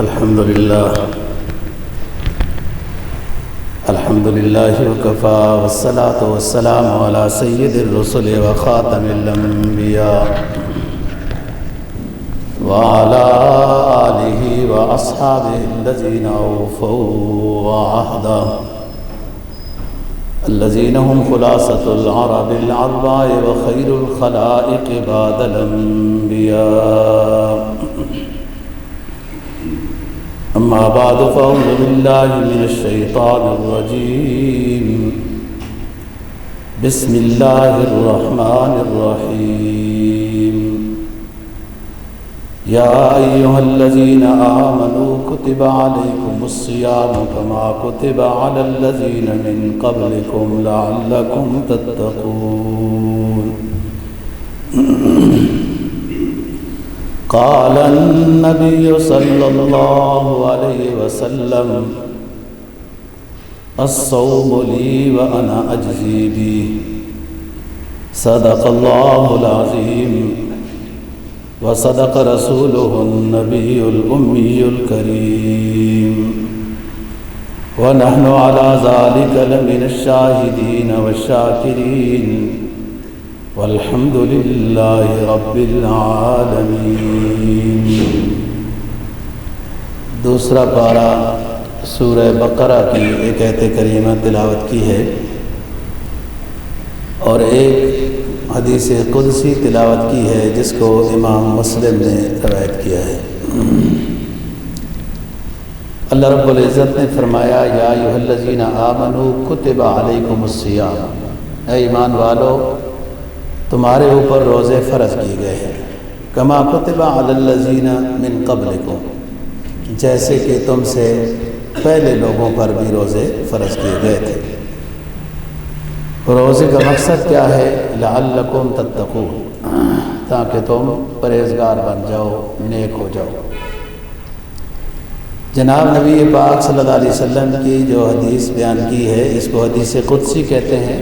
الحمد لله وكفى والصلاة والسلام على سيد الرسل وخاتم الأنبياء وعلى آله وأصحابه الذين أوفوا عهدا الذين هم خلاصة العرب العرباء وخير الخلائق بعد الأنبياء. أما بعد فأعوذ بالله من الشيطان الرجيم. بسم الله الرحمن الرحيم. يا أيها الذين آمنوا كتب عليكم الصيام كما كتب على الذين من قبلكم لعلكم تتقون. قال النبي صلى الله عليه وسلم الصوم لي وأنا أجزي به. صدق الله العظيم وصدق رسوله النبي الأمي الكريم ونحن على ذلك لمن الشاهدين والشاكرين والحمد لله رب العالمين. دوسرا پارہ سورہ بقرہ کی ایک آیت کریمہ تلاوت کی ہے اور ایک حدیث قدسی تلاوت کی ہے جس کو امام مسلم نے روایت کیا ہے. اللہ رب العزت نے فرمایا یا ایھا الذین آمنوا کتب علیکم الصیام. اے ایمان والو تمہارے اوپر روزے فرض کیے گئے ہیں. کما کتب علی الذین من قبلکم جیسے کہ تم سے پہلے لوگوں پر بھی روزے فرض کیے گئے تھے. روزے کا مقصد کیا ہے؟ لعلکم تتقون تاکہ تم پرہیزگار بن جاؤ، نیک ہو جاؤ. جناب نبی پاک صلی اللہ علیہ وسلم کی جو حدیث بیان کی ہے اس کو حدیث قدسی کہتے ہیں.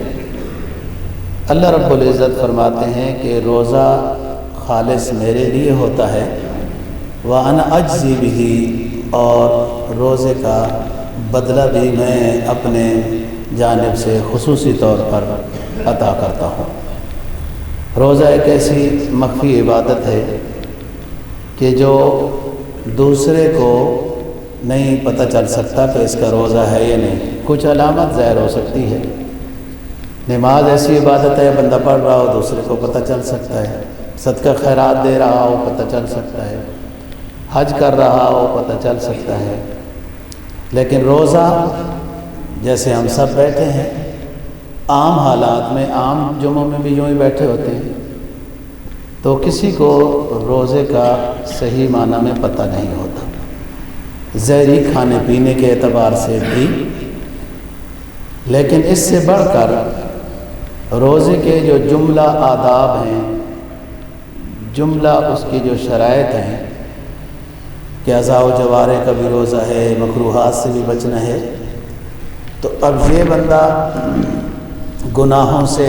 اللہ رب العزت فرماتے ہیں کہ روزہ خالص میرے لیے ہوتا ہے وَأَنَا أَجْزِي بِهِ اور روزے کا بدلہ بھی میں اپنے جانب سے خصوصی طور پر عطا کرتا ہوں. روزہ ایک ایسی مخفی عبادت ہے کہ جو دوسرے کو نہیں پتہ چل سکتا کہ اس کا روزہ ہے یا نہیں. کچھ علامت ظاہر ہو سکتی ہے. نماز ایسی عبادت ہے بندہ پڑھ رہا ہو دوسرے کو پتہ چل سکتا ہے. صدقہ خیرات دے رہا ہو پتہ چل سکتا ہے. حج کر رہا ہو پتہ چل سکتا ہے. لیکن روزہ جیسے ہم سب بیٹھے ہیں عام حالات میں عام جمعوں میں بھی یوں ہی بیٹھے ہوتے ہیں تو کسی کو روزے کا صحیح معنی میں پتہ نہیں ہوتا. زہری کھانے پینے کے اعتبار سے بھی لیکن اس سے بڑھ کر روزے کے جو جملہ آداب ہیں، جملہ اس کی جو شرائط ہیں کہ اعضاء و جوارح کا بھی روزہ ہے، مکروہات سے بھی بچنا ہے. تو اب یہ بندہ گناہوں سے،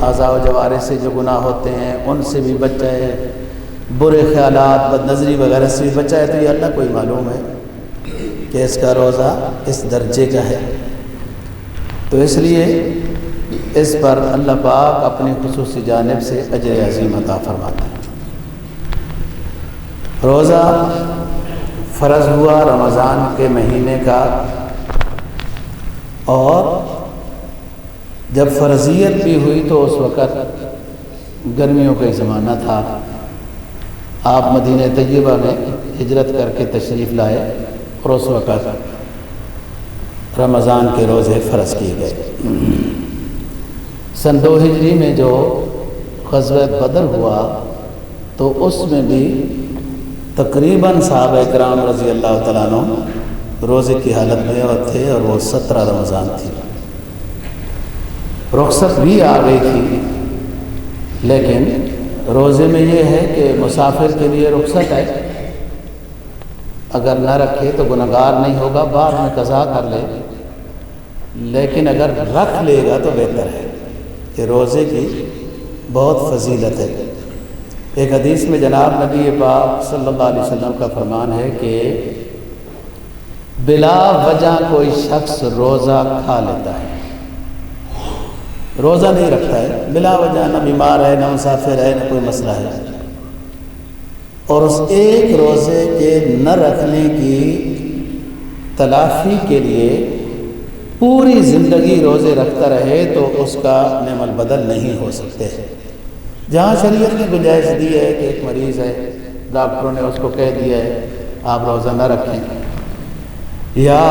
اعضاء و جوارح سے جو گناہ ہوتے ہیں ان سے بھی بچ جائے، برے خیالات بد نظری وغیرہ سے بھی بچ جائے تو یہ اللہ کو ہی معلوم ہے کہ اس کا روزہ اس درجے کا ہے. تو اس لیے اس پر اللہ پاک اپنی خصوصی جانب سے اجر عظیم عطا فرماتا ہے. روزہ فرض ہوا رمضان کے مہینے کا اور جب فرضیت بھی ہوئی تو اس وقت گرمیوں کا زمانہ تھا. آپ مدینہ طیبہ میں ہجرت کر کے تشریف لائے اور اس وقت رمضان کے روزے فرض کیے گئے. سن 2 ہجری میں جو غزوہ بدر ہوا تو اس میں بھی تقریباً صحابہ کرام رضی اللہ تعالیٰ عنہ روزے کی حالت میں تھے اور وہ 17 رمضان تھی. رخصت بھی آ گئی تھی لیکن روزے میں یہ ہے کہ مسافر کے لیے رخصت ہے، اگر نہ رکھے تو گنہگار نہیں ہوگا، بعد میں قضا کر لے. لیکن اگر رکھ لے گا تو بہتر ہے کہ روزے کی بہت فضیلت ہے. ایک حدیث میں جناب نبی پاک صلی اللہ علیہ وسلم کا فرمان ہے کہ بلا وجہ کوئی شخص روزہ کھا لیتا ہے، روزہ نہیں رکھتا ہے بلا وجہ، نہ بیمار ہے، نہ مسافر ہے، نہ کوئی مسئلہ ہے، اور اس ایک روزے کے نہ رکھنے کی تلافی کے لیے پوری زندگی روزے رکھتا رہے تو اس کا نعم البدل نہیں ہو سکتے۔ جہاں شریعت نے گنجائش دی ہے کہ ایک مریض ہے، ڈاکٹروں نے اس کو کہہ دیا ہے آپ روزہ نہ رکھیں، یا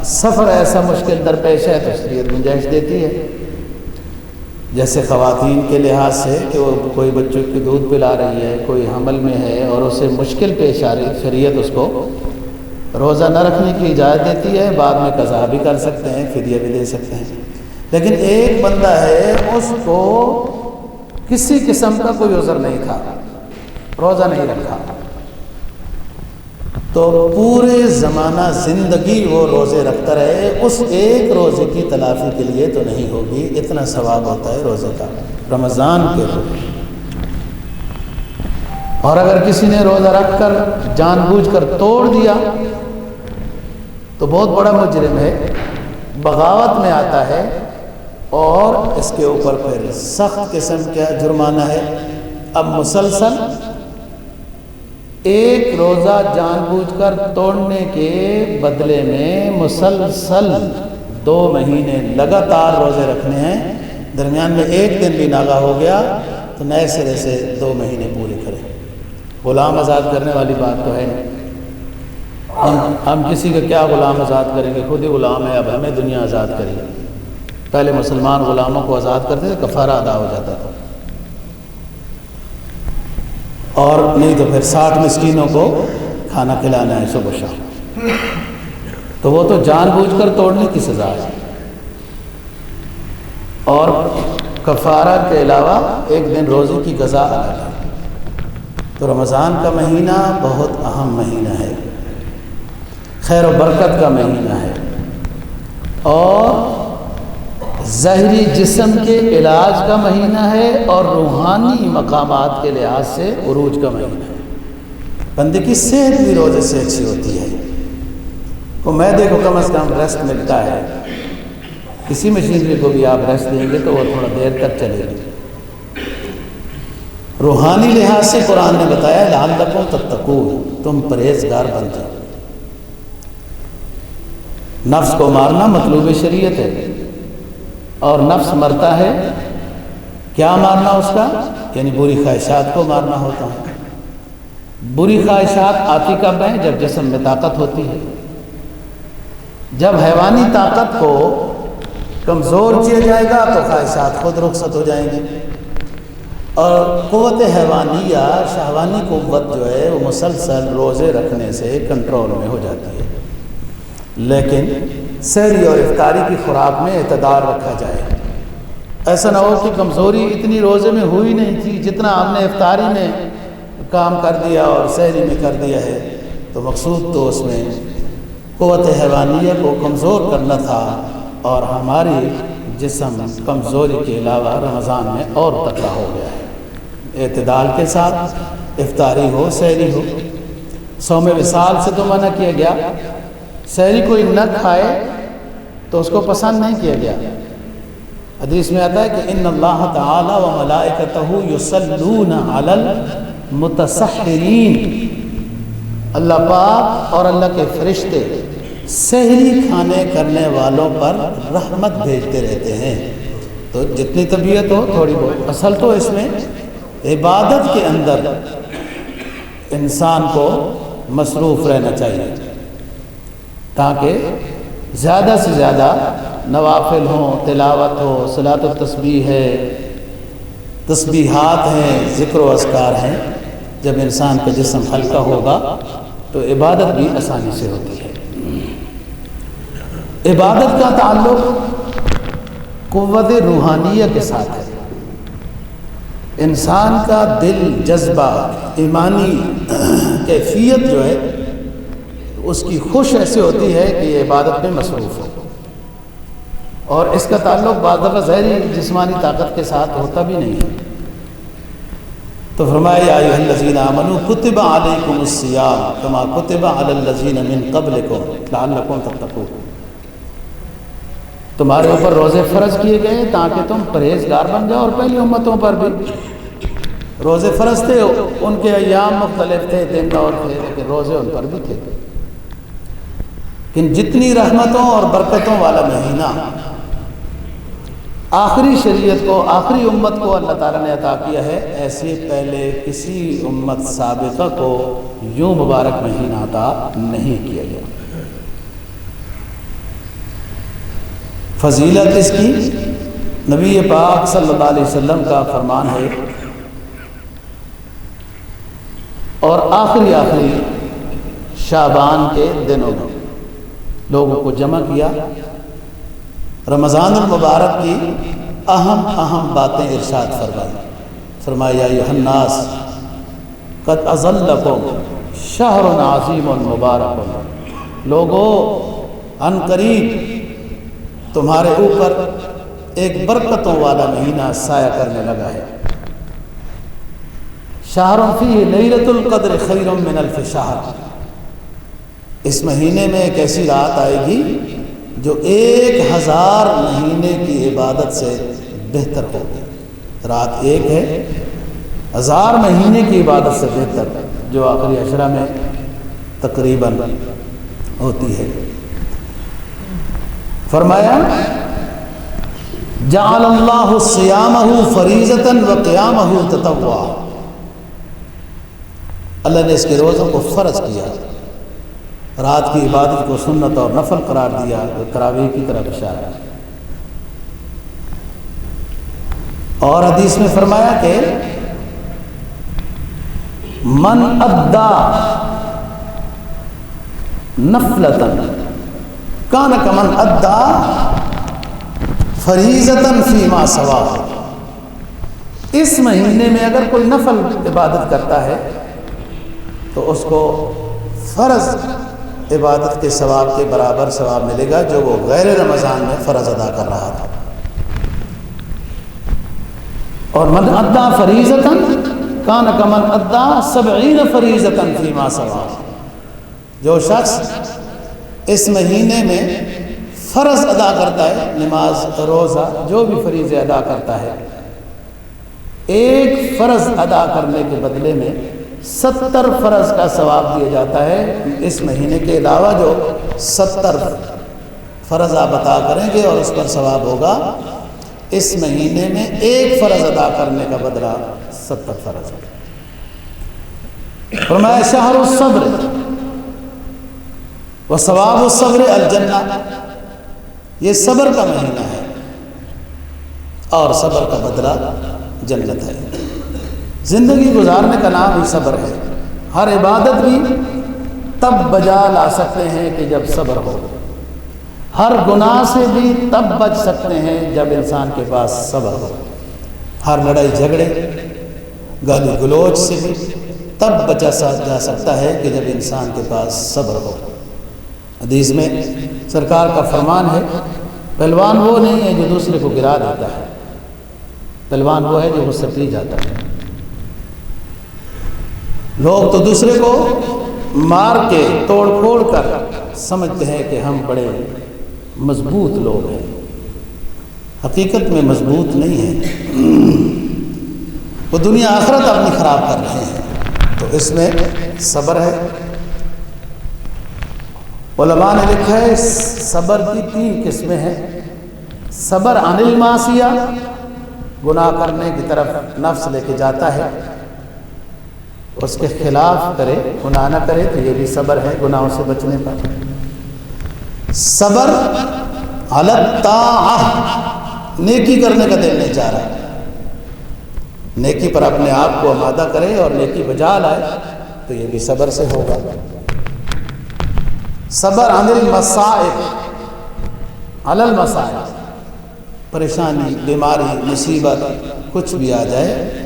سفر ایسا مشکل درپیش ہے تو شریعت گنجائش دیتی ہے، جیسے خواتین کے لحاظ سے کہ وہ کوئی بچوں کی دودھ پلا رہی ہے، کوئی حمل میں ہے اور اسے مشکل پیش آ رہی، شریعت اس کو روزہ نہ رکھنے کی اجازت دیتی ہے، بعد میں قضا بھی کر سکتے ہیں، فدیہ بھی دے سکتے ہیں۔ لیکن ایک بندہ ہے اس کو کسی قسم کا کوئی عذر نہیں تھا، روزہ نہیں رکھا، تو پورے زمانہ زندگی وہ روزے رکھتا رہے، اس ایک روزے کی تلافی کے لیے تو نہیں ہوگی، اتنا ثواب ہوتا ہے روزے کا رمضان کے روزے۔ اور اگر کسی نے روزہ رکھ کر جان بوجھ کر توڑ دیا تو بہت بڑا مجرم ہے، بغاوت میں آتا ہے، اور اس کے اوپر پھر سخت قسم کا جرمانہ ہے۔ اب مسلسل ایک روزہ جان بوجھ کر توڑنے کے بدلے میں مسلسل 2 مہینے لگاتار روزے رکھنے ہیں، درمیان میں ایک دن بھی ناغہ ہو گیا تو نئے سرے سے 2 مہینے پورے کریں۔ غلام آزاد کرنے والی بات تو ہے نہیں، ہم کسی کا کیا غلام آزاد کریں گے، خود ہی غلام ہے، اب ہمیں دنیا آزاد کرے گی۔ پہلے مسلمان غلاموں کو آزاد کرتے تھے، کفارہ ادا ہو جاتا تھا، اور نہیں تو پھر 60 مسکینوں کو کھانا کھلانا ہے صبح شام، تو وہ تو جان بوجھ کر توڑنے کی سزا ہے، اور کفارہ کے علاوہ ایک دن روزے کی قضا ادا ہے۔ تو رمضان کا مہینہ بہت اہم مہینہ ہے، خیر و برکت کا مہینہ ہے، اور ظاہری جسم کے علاج کا مہینہ ہے، اور روحانی مقامات کے لحاظ سے عروج کا مہینہ ہے۔ بندے کی صحت بھی روزے سے اچھی ہوتی ہے، تو معدے کو کم از کم ریسٹ ملتا ہے، کسی مشینری کو بھی آپ ریسٹ دیں گے تو وہ تھوڑا دیر تک چلے گی۔ روحانی لحاظ سے قرآن نے بتایا لعلکم تتقون، تم پرہیزگار بن جاؤ۔ نفس کو مارنا مطلوب شریعت ہے، اور نفس مرتا ہے، کیا مارنا اس کا؟ یعنی بری خواہشات کو مارنا ہوتا ہے۔ بری خواہشات آتی کب ہیں؟ جب جسم میں طاقت ہوتی ہے، جب حیوانی طاقت کو کمزور کیا جائے گا تو خواہشات خود رخصت ہو جائیں گے، اور قوت حیوانیہ شہوانی قوت جو ہے وہ مسلسل روزے رکھنے سے کنٹرول میں ہو جاتی ہے۔ لیکن سحری اور افطاری کی خوراک میں اعتدال رکھا جائے، ایسا نہ ہو کہ کمزوری اتنی روزے میں ہوئی نہیں تھی جتنا ہم نے افطاری میں کام کر دیا اور سحری میں کر دیا ہے، تو مقصود تو اس میں قوت حیوانیہ کو کمزور کرنا تھا، اور ہماری جسم کمزوری کے علاوہ رمضان میں اور تکڑا ہو گیا ہے۔ اعتدال کے ساتھ افطاری ہو، سحری ہو۔ صوم وصال سے تو منع کیا گیا، سحری کوئی نہ کھائے تو اس کو پسند نہیں کیا گیا۔ حدیث میں آتا ہے کہ ان اللہ تعالی و ملائکتہ یصلون علی المتسحرین، اللہ پاک اور اللہ کے فرشتے سحری کھانے کرنے والوں پر رحمت بھیجتے رہتے ہیں۔ تو جتنی طبیعت ہو تھوڑی بہت، اصل تو اس میں عبادت کے اندر انسان کو مصروف رہنا چاہیے، تاکہ زیادہ سے زیادہ نوافل ہوں، تلاوت ہو، صلاۃ التسبیح ہے، تسبیحات ہیں، ذکر و اذکار ہیں۔ جب انسان کا جسم ہلکا ہوگا تو عبادت بھی آسانی سے ہوتی ہے۔ عبادت کا تعلق قوت روحانیہ کے ساتھ ہے۔ انسان کا دل، جذبہ، ایمانی کیفیت جو ہے اس کی خوش ایسے ہوتی ہے کہ یہ عبادت میں مصروف ہو، اور اس کا تعلق بعض دفعہ ظاہری جسمانی طاقت کے ساتھ ہوتا بھی نہیں ہے۔ تو فرمایا یا ایھا الذین آمنوا کتب علیکم الصیام کما کتب علی الذین من قبلکم لعلکم تتقون، تمہارے اوپر روزے فرض کیے گئے تاکہ تم پرہیزگار بن جاؤ، اور پہلی امتوں پر بھی روزے فرض تھے، ان کے ایام مختلف تھے، دن اور تھے، لیکن روزے ان پر بھی تھے۔ لیکن جتنی رحمتوں اور برکتوں والا مہینہ آخری شریعت کو، آخری امت کو اللہ تعالیٰ نے عطا کیا ہے، ایسے پہلے کسی امت سابقہ کو یوں مبارک مہینہ عطا نہیں کیا گیا۔ فضیلت اس کی نبی پاک صلی اللہ علیہ وسلم کا فرمان ہے، اور آخری شعبان کے دنوں میں لوگوں کو جمع کیا، رمضان المبارک کی اہم باتیں ارشاد فرمائی۔ فرمایا یا ایھا الناس قد اظلکم شہر عظیم مبارک، لوگوں عن قریب تمہارے اوپر ایک برکتوں والا مہینہ سایہ کرنے لگا ہے۔ شہر فیہ لیلۃ القدر خیر من الف شہر، اس مہینے میں ایک ایسی رات آئے گی جو 1000 مہینے کی عبادت سے بہتر ہوگی۔ رات ایک ہے، 1000 مہینے کی عبادت سے بہتر، جو آخری عشرہ میں تقریباً ہوتی ہے۔ فرمایا جعل اللہ صیامہ فریضۃ وقیامہ تطوعا، اللہ نے اس کے روزوں کو فرض کیا، رات کی عبادت کو سنت اور نفل قرار دیا، جو تراویح کی طرف اشارہ ہے۔ اور حدیث میں فرمایا کہ من ادا نفلۃ کان کمن ادا فریضۃ فیما سواہ، اس مہینے میں اگر کوئی نفل عبادت کرتا ہے تو اس کو فرض عبادت کے ثواب کے برابر ثواب ملے گا جو وہ غیر رمضان میں فرض ادا کر رہا تھا۔ اور من ادا فریضۃ کان کمن ادا 70 فریضۃ فیما سواہ، جو شخص اس مہینے میں فرض ادا کرتا ہے، نماز روزہ جو بھی فریضے ادا کرتا ہے، ایک فرض ادا کرنے کے بدلے میں 70 فرض کا ثواب دیا جاتا ہے۔ اس مہینے کے علاوہ جو 70 فرض آپ ادا کریں گے اور اس پر ثواب ہوگا، اس مہینے میں ایک فرض ادا کرنے کا بدلہ 70 فرض ہے۔ فرمایا شہر الصبر وثواب الصبر الجنہ، یہ صبر کا مہینہ ہے اور صبر کا بدلہ جنت ہے۔ زندگی گزارنے کا نام ہی صبر ہے۔ ہر عبادت بھی تب بجا لا سکتے ہیں کہ جب صبر ہو، ہر گناہ سے بھی تب بچ سکتے ہیں جب انسان کے پاس صبر ہو، ہر لڑائی جھگڑے گالی گلوچ سے بھی تب بچا جا سکتا ہے کہ جب انسان کے پاس صبر ہو۔ حدیث میں سرکار کا فرمان ہے، پہلوان وہ نہیں ہے جو دوسرے کو گرا دیتا ہے، پہلوان وہ ہے جو مجھ سے پی جاتا ہے۔ لوگ تو دوسرے کو مار کے توڑ پھوڑ کر سمجھتے ہیں کہ ہم بڑے مضبوط لوگ ہیں، حقیقت میں مضبوط نہیں ہیں، وہ دنیا آخرت اپنی خراب کر رہے ہیں۔ تو اس میں صبر ہے۔ علماء نے لکھا ہے صبر کی 3 قسمیں ہیں۔ صبر عن المعصیہ، گناہ کرنے کی طرف نفس لے کے جاتا ہے، اس کے خلاف کرے، گناہ نہ کرے، تو یہ بھی صبر ہے گناہوں سے بچنے پر۔ صبر علی الطاعہ، نیکی کرنے کا دل نہیں چاہ رہا، نیکی پر اپنے آپ کو آمادہ کرے اور نیکی بجا لائے، تو یہ بھی صبر سے ہوگا۔ صبر عن المصائب، علی المصائب، پریشانی، بیماری، مصیبت کچھ بھی آ جائے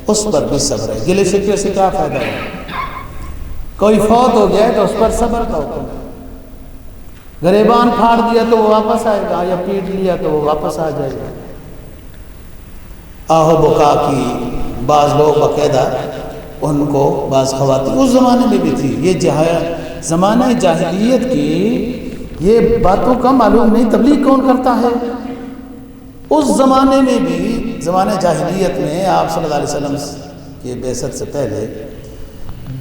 اس پر بھی صبر ہے۔ گلے شکوے سے کیا فائدہ ہے؟ کوئی فوت ہو گیا ہے تو اس پر صبر کا حکم ہے۔ گریبان پھاڑ دیا تو وہ واپس آئے گا، یا پیٹ لیا تو وہ واپس آ جائے گا۔ آہو بکا کی بعض لوگ باقاعدہ ان کو بعض خواتین اس زمانے میں بھی تھی، یہ زمانہ جاہلیت کی یہ باتوں کا معلوم نہیں، تبلیغ کون کرتا ہے؟ اس زمانے میں بھی، زمانہ جاہلیت میں آپ صلی اللہ علیہ وسلم کی بعثت سے پہلے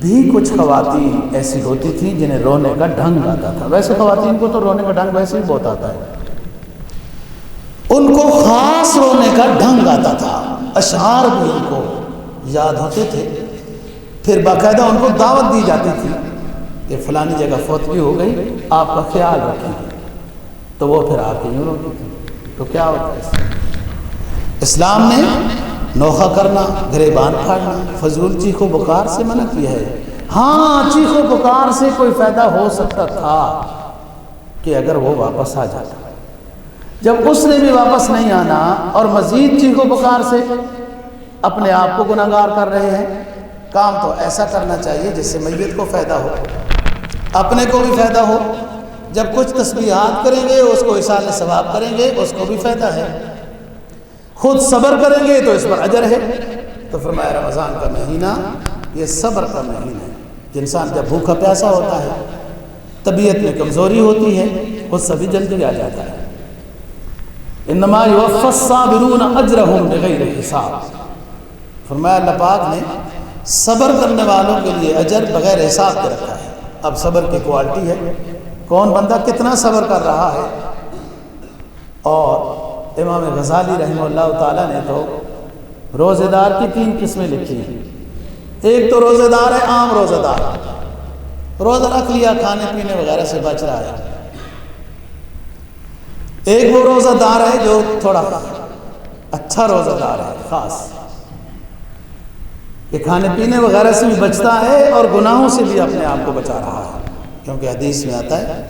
بھی کچھ خواتین ایسی ہوتی تھیں جنہیں رونے کا ڈھنگ آتا تھا۔ ویسے خواتین کو تو رونے کا ڈھنگ ویسے ہی بہت آتا ہے، ان کو خاص رونے کا ڈھنگ آتا تھا، اشعار بھی ان کو یاد ہوتے تھے، پھر باقاعدہ ان کو دعوت دی جاتی تھی کہ فلانی جگہ فوتگی ہو گئی، آپ کا خیال رکھیں، تو وہ پھر آ کے یوں روتی تھی۔ تو کیا ہوتا ہے اسلام نے نوحہ کرنا، گریبان پھاڑنا، فضول چیخ و پکار سے منع کیا ہے۔ ہاں چیخ و پکار سے کوئی فائدہ ہو سکتا تھا کہ اگر وہ واپس آ جاتا، جب اس نے بھی واپس نہیں آنا اور مزید چیخ و پکار سے اپنے آپ کو گناہگار کر رہے ہیں، کام تو ایسا کرنا چاہیے جس سے میت کو فائدہ ہو، اپنے کو بھی فائدہ ہو۔ جب کچھ تسبیحات کریں گے اس کو ایصال ثواب کریں گے، اس کو بھی فائدہ ہے، خود صبر کریں گے تو اس پر اجر ہے۔ تو فرمایا رمضان کا مہینہ یہ صبر کا مہینہ ہے کہ انسان جب بھوکا پیاسا ہوتا ہے، طبیعت میں کمزوری ہوتی ہے، خود سے بھی جلدی آ جاتا ہے۔ انما یوفی الصابرون اجرہم بغیر حساب، فرمایا اللہ پاک نے صبر کرنے والوں کے لیے اجر بغیر حساب کے رکھا ہے۔ اب صبر کی کوالٹی ہے، کون بندہ کتنا صبر کر رہا ہے۔ اور امام غزالی رحمہ اللہ تعالیٰ نے تو روزے دار کی 3 قسمیں لکھی ہیں۔ ایک تو روزے دار ہے عام روزہ دار، روزہ رکھ لیا، کھانے پینے وغیرہ سے بچ رہا ہے۔ ایک وہ روزہ دار ہے جو تھوڑا اچھا روزہ دار ہے، خاص کہ کھانے پینے وغیرہ سے بھی بچتا ہے اور گناہوں سے بھی اپنے آپ کو بچا رہا ہے، کیونکہ حدیث میں آتا ہے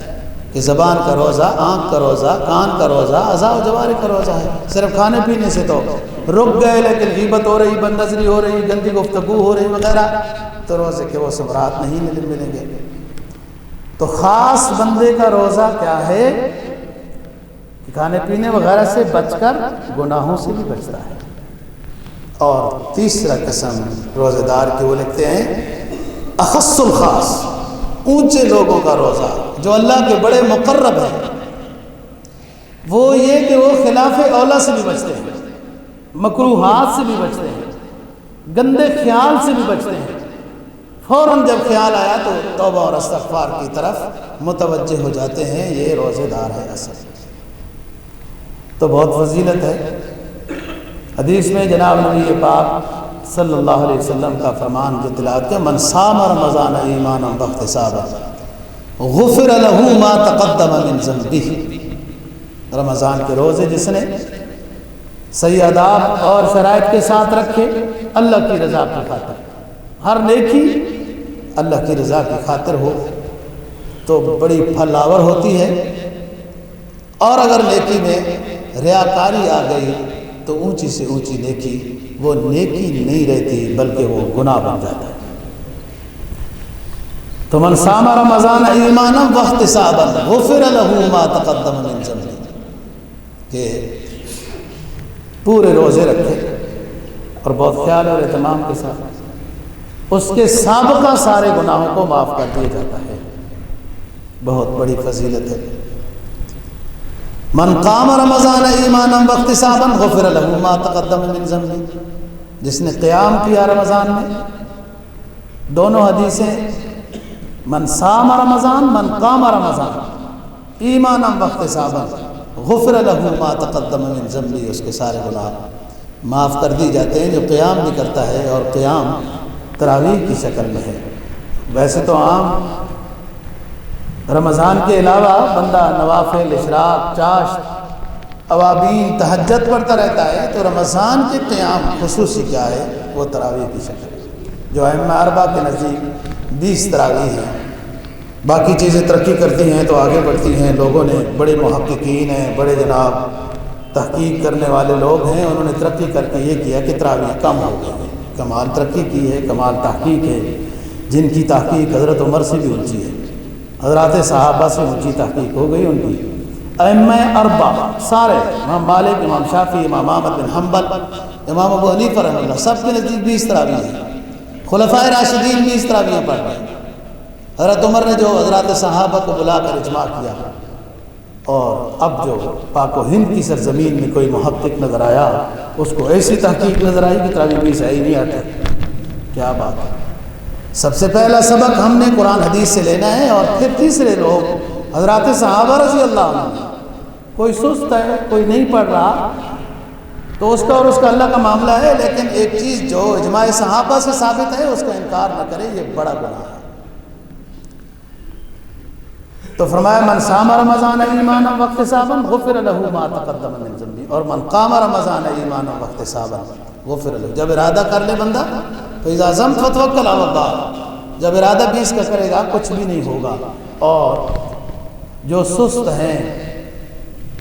کہ زبان کا روزہ، آنکھ کا روزہ، کان کا روزہ، اعضاء و جوارح کا روزہ ہے۔ صرف کھانے پینے سے تو رک گئے، لیکن غیبت ہو رہی، بد نظری ہو رہی، گندی گفتگو ہو رہی وغیرہ، تو روزے کے وہ ثمرات نہیں ملیں گے۔ تو خاص بندے کا روزہ کیا ہے کہ کھانے پینے وغیرہ سے بچ کر گناہوں سے بھی بچتا ہے۔ اور تیسرا قسم روزے دار کی وہ لکھتے ہیں اخص الخاص، اونچے لوگوں کا روزہ جو اللہ کے بڑے مقرب ہیں، وہ یہ کہ وہ خلاف اولا سے بھی بچتے ہیں، مکروہات سے بھی بچتے ہیں، گندے خیال سے بھی بچتے ہیں، فوراً جب خیال آیا تو توبہ اور استغفار کی طرف متوجہ ہو جاتے ہیں، یہ روزے دار ہے اصل۔ تو بہت فضیلت ہے۔ حدیث میں جناب نبی پاک صلی اللہ علیہ وسلم کا فرمان جو تلاوت کیا، من صام رمضان ایمانا واحتسابا غفر له ما تقدم من ذنبه، رمضان کے روزے جس نے صحیح آداب اور شرائط کے ساتھ رکھے، اللہ کی رضا کی خاطر، ہر نیکی اللہ کی رضا کی خاطر ہو تو بڑی پھلاور ہوتی ہے، اور اگر نیکی میں ریاکاری آ گئی تو اونچی سے اونچی نیکی وہ نیکی نہیں رہتی بلکہ وہ گناہ بن جاتا ہے۔ تو من صام رمضان ایمانا واحتسابا غفر له ما تقدم من ذنبه، کہ پورے روزے رکھے اور بہت خیال اور اہتمام کے ساتھ اس کے سابقہ سارے گناہوں کو معاف کر دیا جاتا ہے۔ بہت بڑی فضیلت ہے۔ من قام رمضان ایمانا واحتسابا غفر له ما تقدم من ذنبه، جس نے قیام کیا رمضان میں، دونوں حدیثیں من صام رمضان من قام رمضان ایمانا واحتسابا غفر له ما تقدم من ذنبه، اس کے سارے گناہ معاف کر دی جاتے ہیں۔ جو قیام بھی کرتا ہے، اور قیام تراویح کی شکل میں ہے، ویسے تو عام رمضان کے علاوہ بندہ نوافل، اشراق، چاشت، اوابین، تہجد پڑھتا رہتا ہے، تو رمضان کے قیام خصوصی کیا ہے، وہ تراویح کی شکل، جو ائمہ اربعہ کے نزدیک 20 تراویح ہیں۔ باقی چیزیں ترقی کرتی ہیں تو آگے بڑھتی ہیں، لوگوں نے، بڑے محققین ہیں، بڑے جناب تحقیق کرنے والے لوگ ہیں، انہوں نے ترقی کر کے یہ کیا کہ تراویح کم ہو گئی ہے۔ کمال ترقی کی ہے، کمال تحقیق ہے، جن کی تحقیق حضرت عمر سے بھی اونچی ہے، حضرات صحابہ سے اونچی تحقیق ہو گئی ان کی۔ ائمہ اربع سارے، امام مالک، امام شافعی، امام احمد بن حنبل، امام ابو حنیفہ رحمہ اللہ، سب کے نزدیک 20 تراویح ہیں۔ خلفائے راشدین 20 تراویح پڑھ رہے ہیں۔ حضرت عمر نے جو حضرات صحابہ کو بلا کر اجماع کیا، اور اب جو پاک و ہند کی سرزمین میں کوئی محقق نظر آیا، اس کو ایسی تحقیق نظر آئی کہ تراویح 20 ہی نہیں آتے۔ کیا بات ہے! سب سے پہلا سبق ہم نے قرآن حدیث سے لینا ہے، اور پھر تیسرے لوگ حضرات صحابہ رضی اللہ عنہ۔ کوئی سست ہے، کوئی نہیں پڑھ رہا، تو اس کا اور اس کا اللہ کا معاملہ ہے، لیکن ایک چیز جو اجماع صحابہ سے ثابت ہے اس کا انکار نہ کرے، یہ بڑا گناہ ہے۔ تو فرمایا من صام رمضان ایمانا واحتسابا غفر له ما تقدم من ذنبه، اور من قام رمضان ایمانا واحتسابا غفر له۔ جب ارادہ کر لے بندہ تو اذا عزمت فتوکل علی اللہ، جب ارادہ 20 کا کرے گا کچھ بھی نہیں ہوگا۔ اور جو سست ہیں،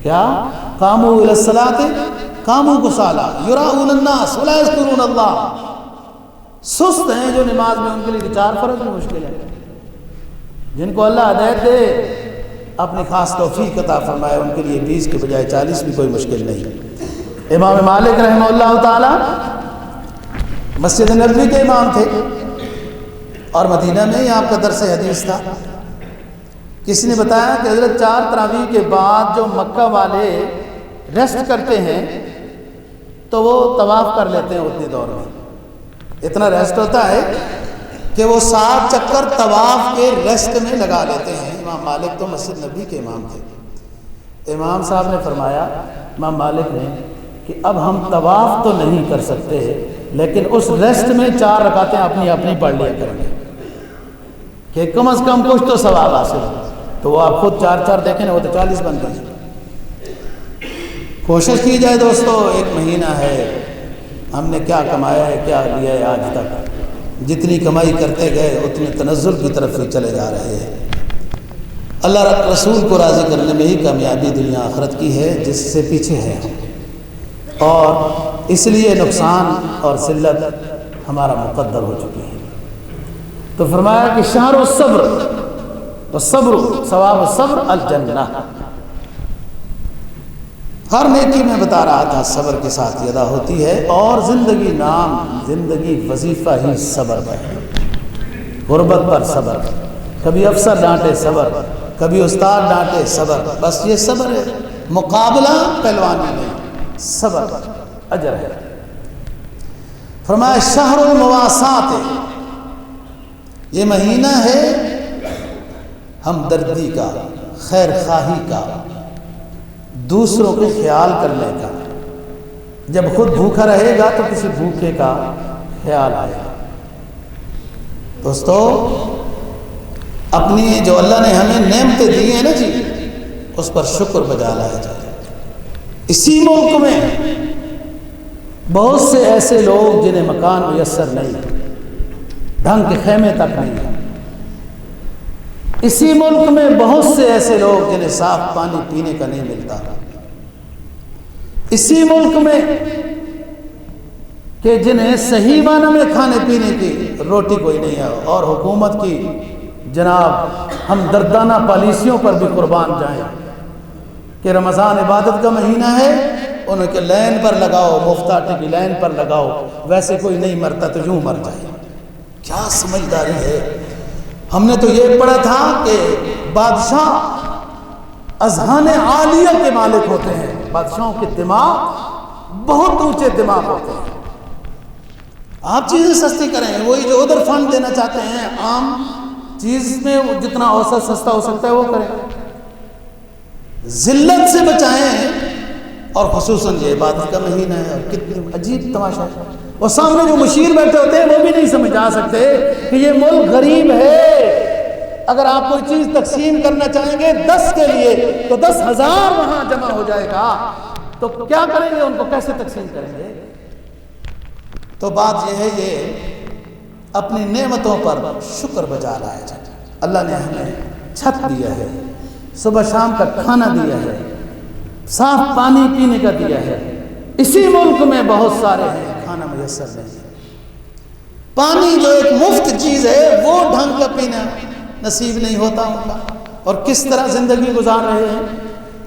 کیا قاموا الی الصلاۃ قاموا کسالی یراؤون الناس ولا یذکرون اللہ، سست ہیں جو نماز میں، ان کے لیے 4 فرض بھی مشکل ہے۔ جن کو اللہ ہدایت دے، اپنی خاص توفیق عطا فرمائے، ان کے لیے 20 کے بجائے 40 بھی کوئی مشکل نہیں۔ امام مالک رحمہ اللہ تعالی مسجد نبوی کے امام تھے، اور مدینہ میں ہی آپ کا درس حدیث تھا۔ کسی نے بتایا کہ حضرت 4 تراویح کے بعد جو مکہ والے ریسٹ کرتے ہیں تو وہ طواف کر لیتے ہیں اتنے دور میں۔ اتنا ریسٹ ہوتا ہے کہ وہ 7 چکر طواف کے ریسٹ میں لگا لیتے ہیں۔ امام مالک تو مسجد نبوی کے امام تھے۔ امام صاحب نے فرمایا، امام مالک نے، کہ اب ہم طواف تو نہیں کر سکتے، لیکن اس ریسٹ میں 4 رکعتیں اپنی اپنی پڑھ لیا کریں گے کہ کم از کم کچھ تو ثواب حاصل ہو۔ تو وہ آپ خود 4 دیکھیں نا، وہ تو 40 بن گئے۔ کوشش کی جائے دوستو، 1 مہینہ ہے، ہم نے کیا کمایا ہے، کیا لیا ہے آج تک؟ جتنی کمائی کرتے گئے اتنے تنزل کی طرف ہی چلے جا رہے ہیں۔ اللہ رسول کو راضی کرنے میں ہی کامیابی دنیا آخرت کی ہے، جس سے پیچھے ہے، اور اس لیے نقصان اور ذلت ہمارا مقدر ہو چکی ہے۔ تو فرمایا کہ شہر الصبر، والصبر ثواب الصبر الجنہ۔ ہر نیکی میں بتا رہا تھا صبر کے ساتھ ادا ہوتی ہے، اور زندگی نام، زندگی وظیفہ ہی صبر ہے۔ غربت پر صبر، کبھی افسر ڈانٹے صبر، کبھی استاد ڈانٹے صبر، بس یہ صبر ہے، مقابلہ پہلوانی نہیں، صبر اجر ہے۔ فرمایا شہر المواسات، یہ مہینہ ہے ہمدردی کا، خیر خواہی کا، دوسروں کے خیال کرنے کا۔ جب خود بھوکا رہے گا تو کسی بھوکے کا خیال آئے گا۔ دوستو، اپنی جو اللہ نے ہمیں نعمتیں دی ہیں نا جی، اس پر شکر بجا لایا جائے۔ اسی ملک میں بہت سے ایسے لوگ جنہیں مکان میسر نہیں، ڈھنگ کے خیمے تک نہیں۔ اسی ملک میں بہت سے ایسے لوگ جنہیں صاف پانی پینے کا نہیں ملتا۔ اسی ملک میں کہ جنہیں صحیح معنی میں کھانے پینے کی روٹی کوئی نہیں ہے، اور حکومت کی جناب ہمدردانہ پالیسیوں پر بھی قربان جائیں کہ رمضان عبادت کا مہینہ ہے، انہیں کہ لائن پر لگاؤ، مفتاٹی کی لائن پر لگاؤ، ویسے کوئی نہیں مرتا تو یوں مر جائے۔ کیا سمجھداری ہے! ہم نے تو یہ پڑھا تھا کہ بادشاہ اذہان عالیہ کے مالک ہوتے ہیں، بادشاہوں کے دماغ بہت اونچے دماغ ہوتے ہیں۔ آپ چیزیں سستی کریں، وہی جو ادھر فنڈ دینا چاہتے ہیں، عام چیز میں جتنا اوسط سستا ہو سکتا ہے وہ کریں، ذلت سے بچائیں۔ اور خصوصاً یہ عبادت کا مہینہ ہے، اور کتنی عجیب تماشا ہے، اور سامنے جو مشیر بیٹھے ہوتے ہیں وہ بھی نہیں سمجھا سکتے کہ یہ ملک غریب ہے۔ اگر آپ کوئی چیز تقسیم کرنا چاہیں گے 10 کے لیے تو 10,000 وہاں جمع ہو جائے گا، تو کیا کریں گے؟ ان کو کیسے تقسیم کریں گے؟ تو بات یہ ہے، یہ اپنی نعمتوں پر شکر بجا لایا جائے۔ اللہ نے ہمیں چھت دیا ہے، صبح شام کا کھانا دیا ہے، صاف پانی پینے کا دیا ہے۔ اسی ملک میں بہت سارے ہیں کھانا میسر نہیں ہے، پانی جو ایک مفت چیز ہے وہ ڈھنگ کا پینا نصیب نہیں ہوتا ان کا، اور کس طرح زندگی گزار رہے ہیں۔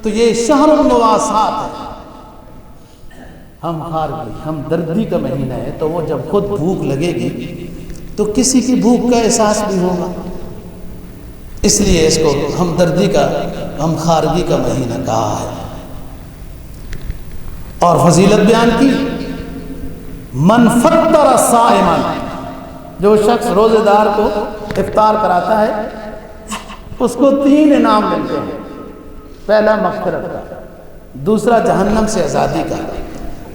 تو یہ شہر المواسات ہے، ہم خارگی، ہم دردی کا مہینہ ہے، تو وہ جب خود بھوک لگے گی تو کسی کی بھوک کا احساس بھی ہوگا، اس لیے اس کو ہمدردی کا، ہم خارگی کا مہینہ کہا ہے۔ اور فضیلت بیان کی، من فطر صائما، جو شخص روزے دار کو افطار کراتا ہے اس کو 3 انعام ملتے ہیں۔ پہلا مغفرت کا، دوسرا جہنم سے آزادی کا،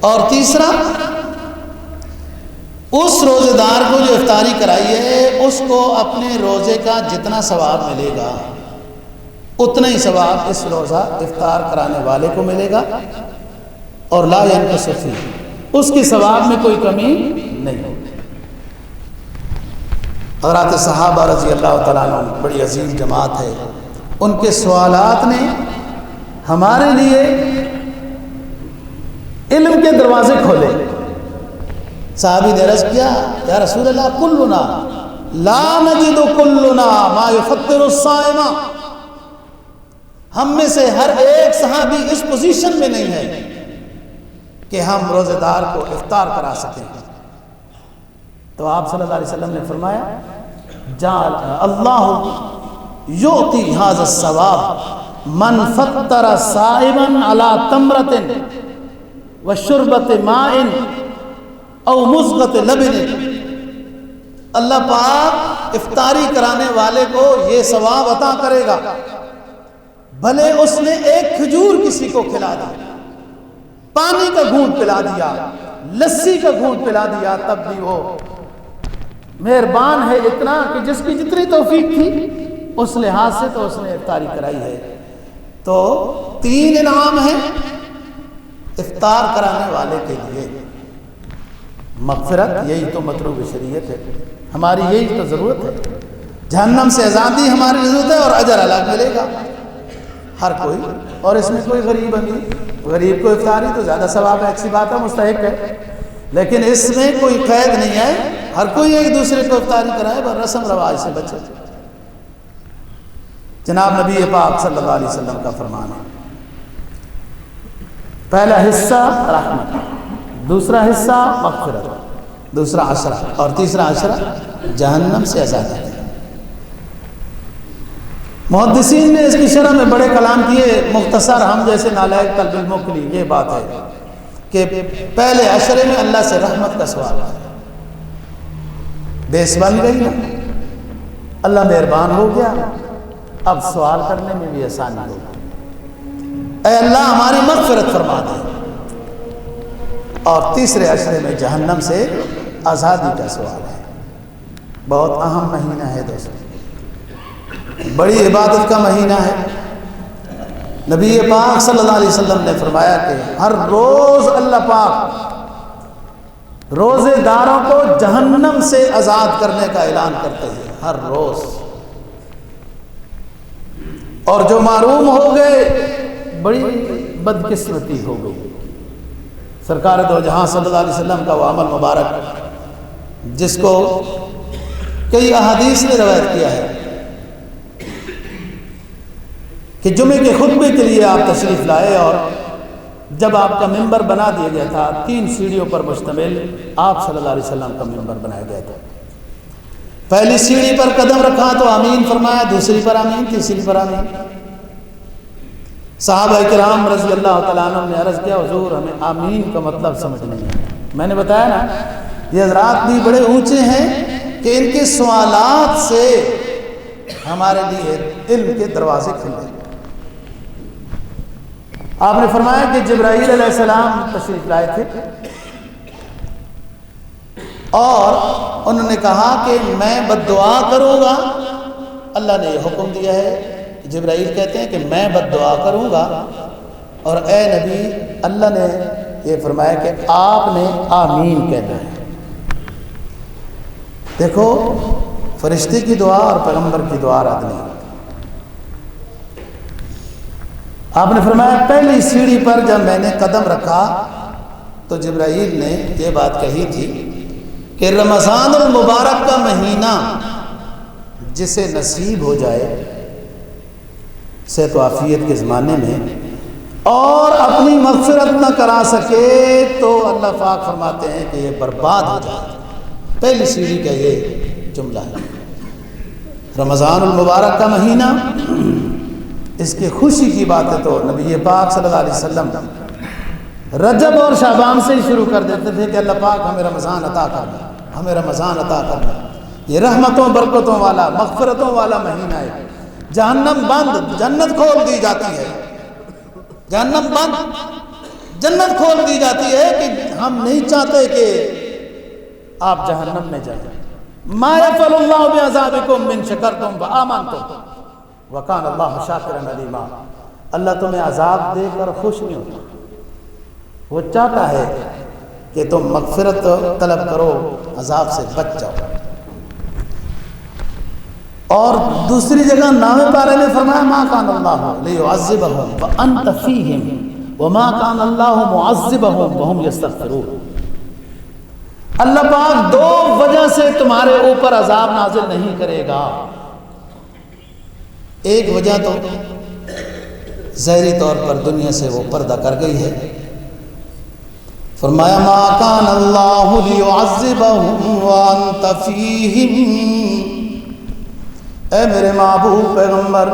اور تیسرا اس روزے دار کو جو افطاری کرائی ہے اس کو اپنے روزے کا جتنا ثواب ملے گا اتنا ہی ثواب اس روزہ افطار کرانے والے کو ملے گا، اور لا ينقص فیہ، اس کے ثواب میں کوئی کمی نہیں ہوگی۔ حضرات صحابہ رضی اللہ تعالیٰ عنہ بڑی عظیم جماعت ہے، ان کے سوالات نے ہمارے لیے علم کے دروازے کھولے۔ صحابی نے عرض کیا، یا رسول اللہ کلنا لا نجد کلنا ما یفطر الصائم، ہم میں سے ہر ایک صحابی اس پوزیشن میں نہیں ہے کہ ہم روزے دار کو افطار کرا سکیں۔ تو آپ صلی اللہ علیہ وسلم نے فرمایا، جعل اللہ یعطی ھذا الثواب من فطر صائما علی تمرۃ وشربۃ ماء او مزغۃ لبن، اللہ پاک افطاری کرانے والے کو یہ ثواب عطا کرے گا، بھلے اس نے ایک کھجور کسی کو کھلا دی، پانی کا گھونٹ پلا دیا، لسی کا گھونٹ پلا دیا، تب بھی وہ مہربان ہے اتنا کہ جس کی جتنی توفیق تھی اس لحاظ سے تو اس نے افطاری کرائی ہے۔ تو 3 انعام ہیں افطار کرانے والے کے لیے، مغفرت، یہی تو مطلوب شریعت ہے، ہماری یہی تو ضرورت ہے، جہنم سے آزادی ہماری ضرورت ہے، اور اجر الگ ملے گا ہر کوئی، اور اس میں کوئی غریب امیر، غریب کو افطاری تو زیادہ ثواب ہے، اچھی بات ہے، مستحق ہے، لیکن اس میں کوئی قید نہیں ہے، ہر کوئی ایک دوسرے کو افطاری کرائے، پر رسم رواج سے بچے۔ جناب نبی پاک صلی اللہ علیہ وسلم کا فرمان ہے، پہلا حصہ رحمت، دوسرا حصہ مغفرت، دوسرا عشرہ، اور تیسرا عشرہ جہنم سے آزادی۔ محدثین نے اس کی شرح میں بڑے کلام کیے، مختصر ہم جیسے نالائق طالب علموں کے لیے یہ بات ہے کہ پہلے عشرے میں اللہ سے رحمت کا سوال ہے، بیس بن گئی نا، اللہ مہربان ہو گیا، اب سوال کرنے میں بھی آسانی ہوگی، اے اللہ ہماری مغفرت فرما دے، اور تیسرے عشرے میں جہنم سے آزادی کا سوال ہے۔ بہت اہم مہینہ ہے دوستو، بڑی عبادت کا مہینہ ہے۔ نبی پاک صلی اللہ علیہ وسلم نے فرمایا کہ ہر روز اللہ پاک روزے داروں کو جہنم سے آزاد کرنے کا اعلان کرتے ہیں، ہر روز، اور جو محروم ہو گئے بڑی بدقسمتی ہو گئی۔ سرکار دو جہاں صلی اللہ علیہ وسلم کا وہ عمل مبارک جس کو کئی احادیث نے روایت کیا ہے کہ جمعے کے خطبے کے لیے آپ تشریف لائے، اور جب آپ کا ممبر بنا دیا گیا تھا، 3 سیڑھیوں پر مشتمل آپ صلی اللہ علیہ وسلم کا ممبر بنایا گیا تھا۔ پہلی سیڑھی پر قدم رکھا تو آمین فرمایا، دوسری پر آمین، تیسری پر آمین۔ صحابہ کرام رضی اللہ تعالیٰ عنہ نے عرض کیا، حضور ہمیں آمین کا مطلب سمجھ نہیں ہے۔ میں نے بتایا نا، یہ حضرات بھی بڑے اونچے ہیں کہ ان کے سوالات سے ہمارے لیے علم کے دروازے کھلے۔ آپ نے فرمایا کہ جبرائیل علیہ السلام تشریف لائے تھے، اور انہوں نے کہا کہ میں بد دعا کروں گا، اللہ نے یہ حکم دیا ہے، جبرائیل کہتے ہیں کہ میں بد دعا کروں گا، اور اے نبی اللہ نے یہ فرمایا کہ آپ نے آمین کہنا ہے۔ دیکھو فرشتے کی دعا اور پیغمبر کی دعا رد نہیں ہوتی۔ آپ نے فرمایا پہلی سیڑھی پر جب میں نے قدم رکھا تو جبرائیل نے یہ بات کہی تھی کہ رمضان المبارک کا مہینہ جسے نصیب ہو جائے، صحت و عافیت کے زمانے میں اور اپنی مغفرت نہ کرا سکے تو اللہ پاک فرماتے ہیں کہ یہ برباد ہو جائے. پہلی سیڑھی کا یہ جملہ ہے. رمضان المبارک کا مہینہ، اس کی خوشی کی بات ہے تو نبی پاک صلی اللہ علیہ وسلم رجب اور شعبان سے ہی شروع کر دیتے تھے کہ اللہ پاک ہمیں رمضان عطا کرنا، ہمیں رمضان عطا کرنا. یہ رحمتوں برکتوں والا مغفرتوں والا مہینہ ہے. جہنم بند، جنت کھول دی جاتی ہے. جہنم بند، جنت کھول دی جاتی ہے کہ ہم نہیں چاہتے کہ آپ جہنم میں جائیں. ما یفعل اللہ بعذابکم من شکرتم وآمنتم وکان اللہ شاکرا علیما. اللہ تمہیں عذاب دے کر خوش نہیں ہوتا، وہ چاہتا ہے کہ تم مغفرت طلب کرو، عذاب سے بچ جاؤ. اور دوسری جگہ نامہ پارے میں فرمایا ما کان اللہ لیعذبہم وانت فیہم وما کان اللہ معذبہم وہم یستغفرون. اللہ پاک دو وجہ سے تمہارے اوپر عذاب نازل نہیں کرے گا. ایک وجہ تو ظاہری طور پر دنیا سے وہ پردہ کر گئی ہے. فرمایا ما کان اللہ لیعذبہم وانت فیہم. اے میرے محبوب پیغمبر،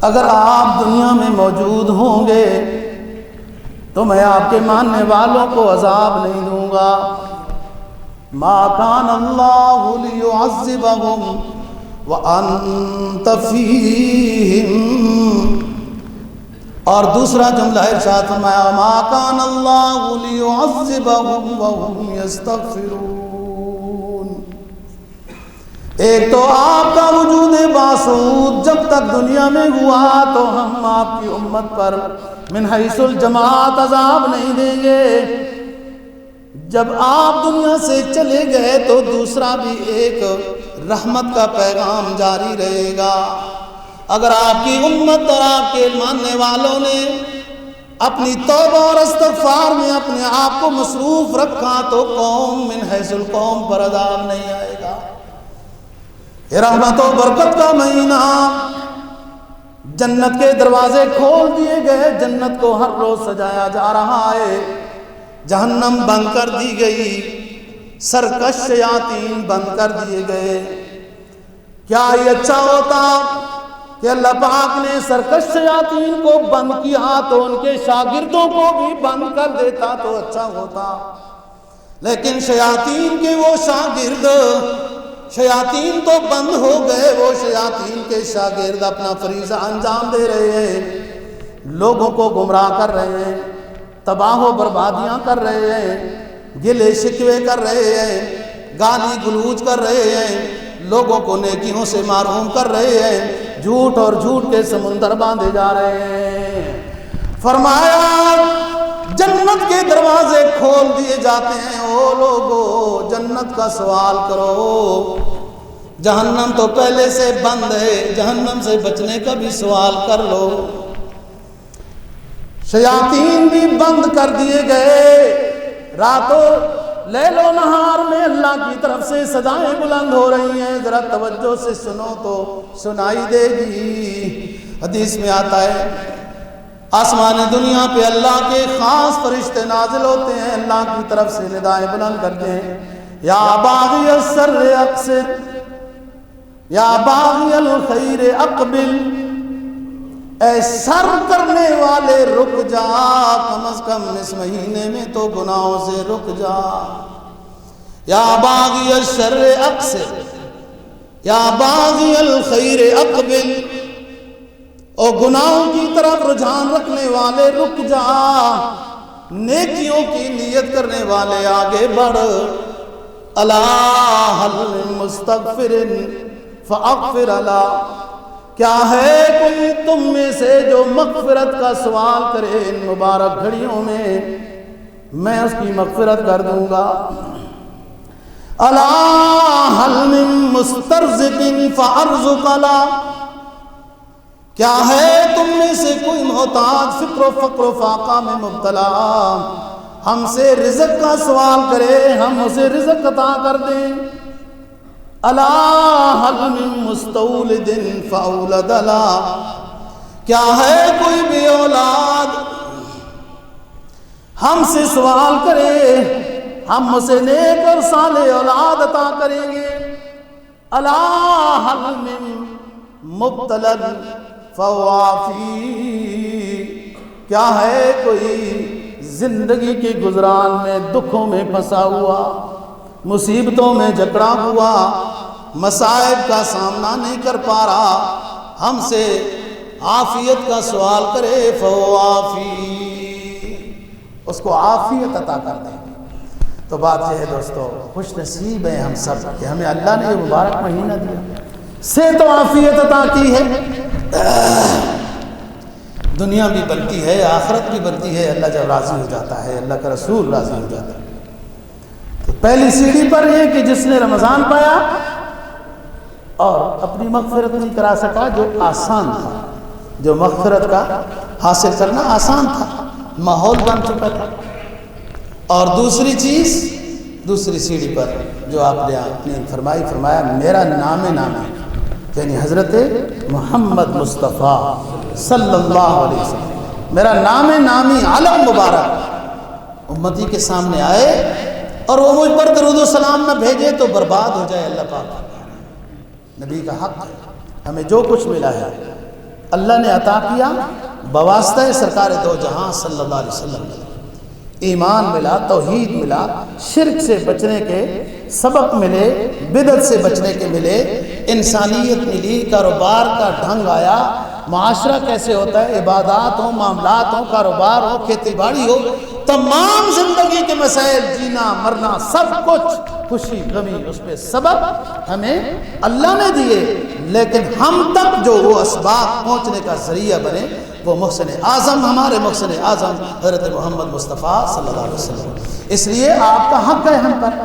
اگر آپ دنیا میں موجود ہوں گے تو میں آپ کے ماننے والوں کو عذاب نہیں دوں گا. ما کان اللہ لیعذبہم وانت فیہم. اور دوسرا جملہ ارشاد فرمایا ما کان اللہ لیعذبہم وہم یستغفرون. ایک تو آپ کا وجود باسود جب تک دنیا میں ہوا تو ہم آپ کی امت پر من حیث الجماعت عذاب نہیں دیں گے. جب آپ دنیا سے چلے گئے تو دوسرا بھی ایک رحمت کا پیغام جاری رہے گا. اگر آپ کی امت اور آپ کے ماننے والوں نے اپنی توبہ اور استغفار میں اپنے آپ کو مصروف رکھا تو قوم من حیث القوم پر عذاب نہیں آئے گا. یہ رحمت و برکت کا مہینہ، جنت کے دروازے کھول دیے گئے، جنت کو ہر روز سجایا جا رہا ہے. جہنم بند کر دی گئی، سرکش شیاطین بند کر دیے گئے. کیا یہ اچھا ہوتا کہ اللہ پاک نے سرکش شیاطین کو بند کیا تو ان کے شاگردوں کو بھی بند کر دیتا تو اچھا ہوتا. لیکن شیاطین کے وہ شاگرد، شیاطین تو بند ہو گئے، وہ شیاطین کے شاگرد اپنا فریضہ انجام دے رہے ہیں، لوگوں کو گمراہ کر رہے ہیں، تباہ و بربادیاں کر رہے ہیں، گلے شکوے کر رہے ہیں، گالی گلوچ کر رہے ہیں، لوگوں کو نیکیوں سے محروم کر رہے ہیں، جھوٹ اور جھوٹ کے سمندر باندھے جا رہے ہیں. فرمایا جنت کے دروازے کھول دیے جاتے ہیں. او لوگو جنت کا سوال کرو، جہنم تو پہلے سے بند ہے، جہنم سے بچنے کا بھی سوال کر لو. شیاطین بھی بند کر دیے گئے. راتوں لیل و نہار میں اللہ کی طرف سے صدائیں بلند ہو رہی ہیں. ذرا توجہ سے سنو تو سنائی دے گی. حدیث میں آتا ہے آسمان دنیا پہ اللہ کے خاص فرشتے نازل ہوتے ہیں، اللہ کی طرف سے ندائیں بلند کرتے ہیں یا باغی الشر اقصر، یا باغی الخیر اقبل. اے سر کرنے والے رک جا، کم از کم اس مہینے میں تو گناہوں سے رک جا. یا باغی الشر اقصر یا باغی الخیر اقبل. اور گناہوں کی طرف رجحان رکھنے والے رک جا، نیکیوں کی نیت کرنے والے آگے بڑھ. الا هل من مستغفر فاغفر له. کیا ہے کوئی تم میں سے جو مغفرت کا سوال کرے ان مبارک گھڑیوں میں اس کی مغفرت کر دوں گا. الا هل من مسترزق فارزق له. کیا ہے تم میں سے کوئی محتاج فکر و فقر و فاقہ میں مبتلا ہم سے رزق کا سوال کرے ہم اسے رزق عطا کر دیں. الا هل من مستولد فاولد له. کیا ہے کوئی بھی اولاد ہم سے سوال کرے، ہم اسے نیک اور صالح اولاد عطا کریں گے۔ الا هل من مبتلا فهو عافی، کیا ہے کوئی زندگی کے گزران میں دکھوں میں پھنسا ہوا، مصیبتوں میں جکڑا ہوا، مصائب کا سامنا نہیں کر پا رہا، ہم سے عافیت کا سوال کرے، فهو عافی، اس کو عافیت عطا کر دیں گے۔ تو بات یہ ہے دوستو، خوش نصیب ہیں ہم سب کہ ہمیں اللہ نے یہ مبارک مہینہ دیا، سے تو عافیت عطا کی ہے، دنیا بھی بنتی ہے، آخرت بھی بنتی ہے، اللہ جب راضی ہو جاتا ہے، اللہ کا رسول راضی ہو جاتا ہے۔ تو پہلی سیڑھی پر یہ کہ جس نے رمضان پایا اور اپنی مغفرت نہیں کرا سکا، جو آسان تھا، جو مغفرت کا حاصل کرنا آسان تھا، ماحول بن چکا تھا۔ اور دوسری چیز، دوسری سیڑھی پر جو آپ نے فرمایا میرا نام نامی، یعنی حضرت محمد مصطفیٰ صلی اللہ علیہ وسلم، میرا نام نامی علم مبارک امتی کے سامنے آئے اور وہ مجھ پر درود و سلام نہ بھیجے تو برباد ہو جائے۔ اللہ پاک نبی کا حق ہے، ہمیں جو کچھ ملا ہے اللہ نے عطا کیا بواسطہ سرکار دو جہاں صلی اللہ علیہ وسلم، ایمان ملا، توحید ملا، شرک سے بچنے کے سبق ملے، بدعت سے بچنے کے ملے، انسانیت ملی، کاروبار کا ڈھنگ آیا، معاشرہ کیسے ہوتا ہے، عبادات ہوں، معاملات ہوں، کاروبار ہو، کھیتی باڑی ہو، تمام زندگی کے مسائل، جینا مرنا سب کچھ، خوشی غمی، اس پہ سبب ہمیں اللہ نے دیے، لیکن ہم تک جو وہ اسباب پہنچنے کا ذریعہ بنے وہ محسن اعظم، ہمارے محسن اعظم حضرت محمد مصطفیٰ صلی اللہ علیہ وسلم۔ اس لیے آپ کا حق ہے ہم پر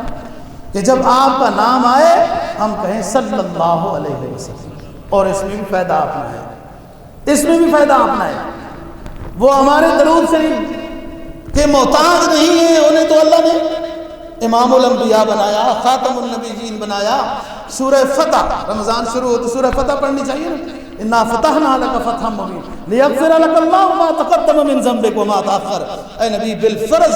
کہ جب آپ کا نام آئے ہم کہیں صلی اللہ علیہ وسلم، اور اس میں بھی فائدہ اپنا ہے، اس میں بھی فائدہ اپنا ہے۔ وہ ہمارے درود شریف کے محتاج نہیں ہیں، انہیں تو اللہ نے امام الانبیاء بنایا، خاتم النبیین بنایا۔ سورہ فتح، رمضان شروع ہو تو سورہ فتح پڑھنی چاہیے نا، انا فتحنا لک فتحا مبینا لیغفر لک اللہ ما تقدم من ذنبک وما تاخر۔ اے نبی بالفرض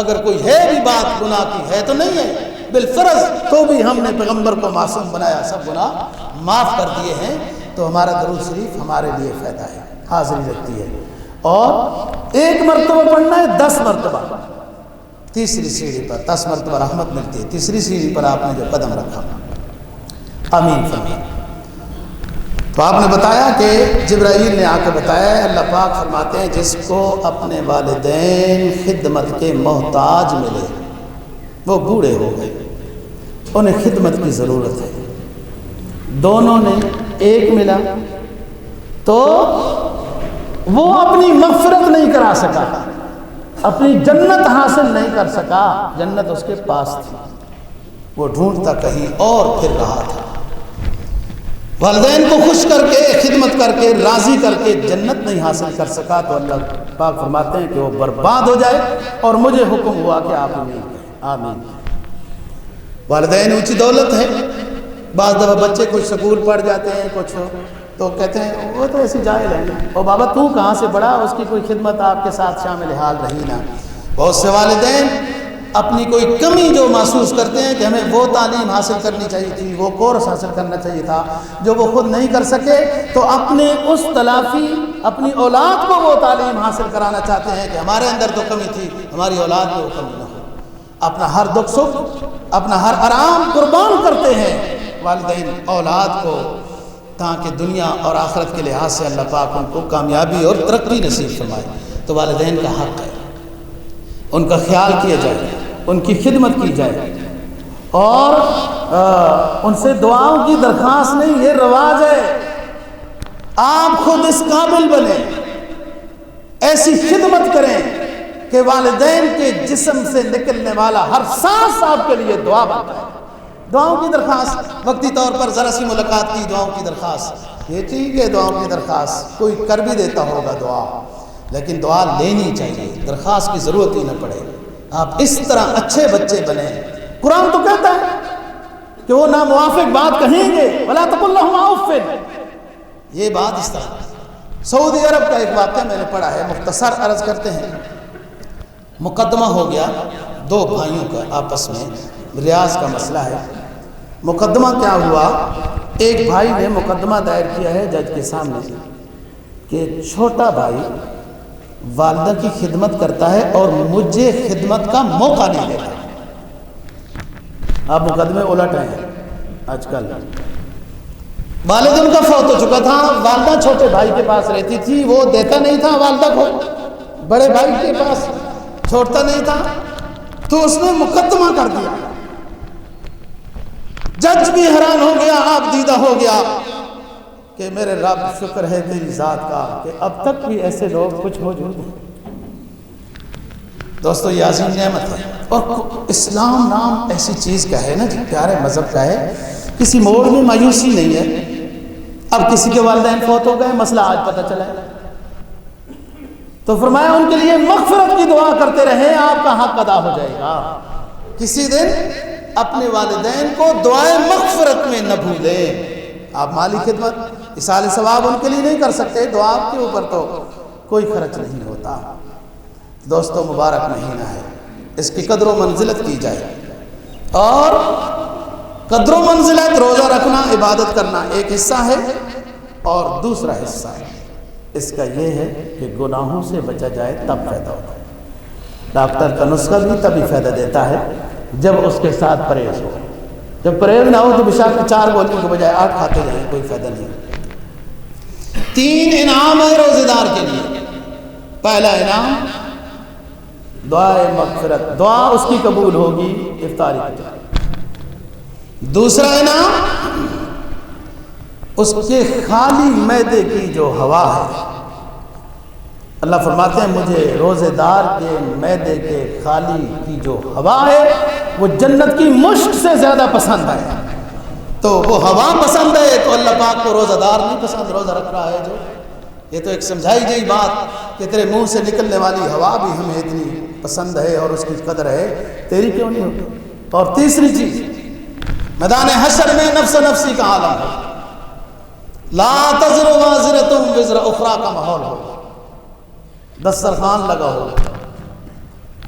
اگر کوئی ہے بھی بات گناہ کی ہے تو نہیں ہے، بالفرض تو بھی ہم نے پیغمبر کو معصوم بنایا، سب گناہ معاف کر دیے ہیں۔ تو ہمارا درود شریف ہمارے لیے فائدہ ہے، حاضری رکھتی ہے، اور ایک مرتبہ پڑھنا ہے 10 مرتبہ، تیسری سیڑھی پر 10 مرتبہ رحمت ملتی ہے، تیسری سیڑھی پر آپ نے جو قدم رکھا، آمین فرمائیں۔ تو آپ نے بتایا کہ جبرائیل نے آ کے بتایا، اللہ پاک فرماتے ہیں جس کو اپنے والدین خدمت کے محتاج ملے، وہ بوڑھے ہو گئے، انہیں خدمت کی ضرورت ہے، دونوں نے ایک ملا تو وہ اپنی مغفرت نہیں کرا سکا، اپنی جنت حاصل نہیں کر سکا، جنت اس کے پاس تھی، وہ ڈھونڈتا کہیں اور پھر رہا تھا۔ والدین کو خوش کر کے، خدمت کر کے، راضی کر کے جنت نہیں حاصل کر سکا تو اللہ پاک فرماتے ہیں کہ وہ برباد ہو جائے، اور مجھے حکم ہوا کہ آپ آمین کہیں، آمین۔ والدین اونچی دولت ہے، بعض دفعہ بچے کچھ سکول پڑھ جاتے ہیں، کچھ تو کہتے ہیں وہ تو ایسی جاہل ہے، اور بابا تو کہاں سے بڑا، اس کی کوئی خدمت آپ کے ساتھ شامل حال رہی نہ۔ بہت سے والدین اپنی کوئی کمی جو محسوس کرتے ہیں کہ ہمیں وہ تعلیم حاصل کرنی چاہیے تھی، وہ کورس حاصل کرنا چاہیے تھا جو وہ خود نہیں کر سکے، تو اپنے اس تلافی اپنی اولاد کو وہ تعلیم حاصل کرانا چاہتے ہیں کہ ہمارے اندر تو کمی تھی، ہماری اولاد میں وہ کمی نہ ہو۔ اپنا ہر دکھ سکھ، اپنا ہر آرام قربان کرتے ہیں والدین اولاد کو، تاکہ دنیا اور آخرت کے لحاظ سے اللہ پاک ان کو کامیابی اور ترقی نصیب فرمائے۔ تو والدین کا حق ہے ان کا خیال کیا جائے، ان کی خدمت کی جائے، اور ان سے دعاؤں کی درخواست نہیں، یہ رواج ہے۔ آپ خود اس قابل بنیں، ایسی خدمت کریں کہ والدین کے جسم سے نکلنے والا ہر سانس آپ کے لیے دعا بنتا ہے۔ دعاؤں کی درخواست، وقتی طور پر ذرا سی ملاقات کی دعاؤں کی درخواست، یہ ٹھیک ہے، دعاؤں کی درخواست کوئی کر بھی دیتا ہوگا دعا، لیکن دعا لینی چاہیے، درخواست کی ضرورت ہی نہ پڑے۔ آپ اس طرح اچھے بچے بنیں۔ قرآن تو کہتا ہے کہ وہ ناموافق بات کہیں گے، وَلَا تَقُلْ لَهُمَا أُفٍّ، یہ بات اس طرح سعودی عرب کا ایک واقعہ میں نے پڑھا ہے، مختصر عرض کرتے ہیں۔ مقدمہ ہو گیا دو بھائیوں کا آپس میں، ریاض کا مسئلہ ہے۔ مقدمہ کیا ہوا، ایک بھائی نے مقدمہ دائر کیا ہے جج کے سامنے کہ چھوٹا بھائی والدہ کی خدمت کرتا ہے اور مجھے خدمت کا موقع نہیں دیتا۔ آپ مقدمے الٹ رہے ہیں آج کل۔ والد ان کا فوت ہو چکا تھا، والدہ چھوٹے بھائی کے پاس رہتی تھی، وہ دیتا نہیں تھا والدہ کو، بڑے بھائی کے پاس چھوڑتا نہیں تھا، تو اس نے مقدمہ کر دیا۔ جج بھی حیران ہو گیا، آپ دیدہ ہو گیا کہ میرے رب شکر ہے تیری ذات کا کہ اب تک بھی ایسے لوگ کچھ موجود ہیں۔ دوستو یہ عظیم نعمت ہے، اور اسلام نام ایسی چیز کا ہے نا جو پیارے مذہب کا ہے، کسی موڑ میں مایوسی نہیں ہے۔ اب کسی کے والدین فوت ہو گئے، مسئلہ آج پتہ چلا ہے، تو فرمایا ان کے لیے مغفرت کی دعا کرتے رہیں، آپ کا حق ادا ہو جائے گا۔ کسی دن اپنے والدین کو دعائے مغفرت میں نہ بھولیں۔ آپ مالی خدمت، ایصال ثواب ان کے لیے نہیں کر سکتے، دعا کے اوپر تو کوئی خرچ نہیں ہوتا۔ دوستو مبارک مہینہ ہے، اس کی قدر و منزلت کی جائے، اور قدر و منزلت روزہ رکھنا، عبادت کرنا ایک حصہ ہے، اور دوسرا حصہ ہے اس کا یہ ہے کہ گناہوں سے بچا جائے تب فائدہ ہوتا ہے۔ ڈاکٹر کا نسخہ بھی تبھی فائدہ دیتا ہے جب اس کے ساتھ پرہیز ہو۔ جب پرہیز نہ ہو تو بشاک 4 گولیوں کے بجائے 8 کھاتے جائیں، کوئی فائدہ نہیں۔ 3 انعام ہے روزے دار کے لیے۔ پہلا انعام دعائے مغفرت، دعا اس کی قبول ہوگی افطاری کے بعد۔ دوسرا انعام اس کے خالی معدے کی جو ہوا ہے، اللہ فرماتے ہیں مجھے روزے دار کے معدے کے خالی کی جو ہوا ہے وہ جنت کی مشک سے زیادہ پسند ہے۔ تو وہ ہوا پسند ہے تو اللہ پاک کو روزہ دار نہیں پسند، روزہ رکھ رہا ہے جو۔ یہ تو ایک سمجھائی گئی بات کہ تیرے منہ سے نکلنے والی ہوا بھی ہمیں اتنی پسند ہے اور اس کی قدر ہے، تیری کیوں نہیں ہوتی؟ اور تیسری چیز، میدان حشر میں نفس نفسی کا عالم ہے، لا تزر وازرۃ وزر اخری کا ماحول ہو، دسترخوان لگا ہو،